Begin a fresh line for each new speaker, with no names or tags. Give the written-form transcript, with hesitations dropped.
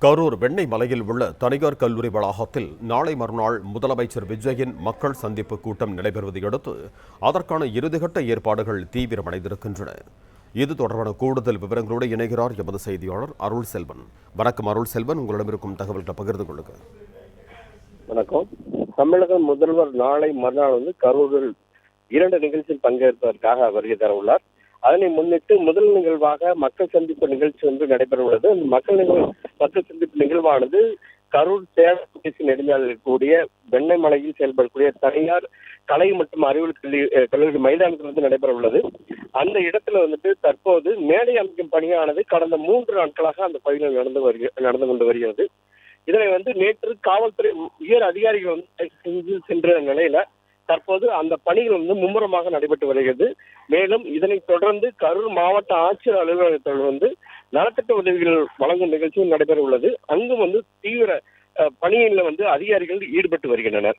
கரூர் வெண்ணெய் மலையில் உள்ள தனியார் கல்லூரி வளாகத்தில் நாளை மறுநாள் முதலமைச்சர் விஜயின் மக்கள் சந்திப்பு கூட்டம் நடைபெறுவதையடுத்து அதற்கான இறுதிக்கட்ட ஏற்பாடுகள் தீவிரமடைந்திருக்கின்றன. இது தொடர்பான கூடுதல் விவரங்களோடு இணைகிறார் எமது செய்தியாளர் அருள் செல்வன். வணக்கம் அருள் செல்வன், உங்களிடம் இருக்கும் தகவல்களை பகிர்ந்து கொள்ளுங்க.
வணக்கம். தமிழக முதல்வர் நாளை மறுநாள் கரூரில் 2 நிகழ்ச்சியில் பங்கேற்பதற்காக வருகை தர உள்ளார். அதனை முன்னிட்டு முதல் நிகழ்வாக மக்கள் சந்திப்பு நிகழ்ச்சி ஒன்று நடைபெற உள்ளது. அந்த மக்கள் சந்திப்பு நிகழ்வானது கரூர் சேலம் நெடுஞ்சாலையில் இருக்கக்கூடிய வெண்ணெய் மலையில் செயல்படக்கூடிய தனியார் கலை மற்றும் அறிவியல் கல்லூரி மைதானத்தில் நடைபெற உள்ளது. அந்த இடத்துல தற்போது மேடை அமைக்கும் பணியானது கடந்த 3 நாட்களாக அந்த பகுதியில் நடந்து கொண்டு வருகிறது. இதனை நேற்று காவல்துறை உயர் அதிகாரிகள் சென்ற நிலையில தற்போது அந்த பணிகள் மும்முரமாக நடைபெற்று வருகிறது. மேலும் இதனைத் தொடர்ந்து கரூர் மாவட்ட ஆட்சியர் அலுவலகத்தில் நலத்திட்ட உதவிகள் வழங்கும் நிகழ்ச்சியும் நடைபெற உள்ளது. அங்கு தீவிர பணியில் அதிகாரிகள் ஈடுபட்டு வருகின்றனர்.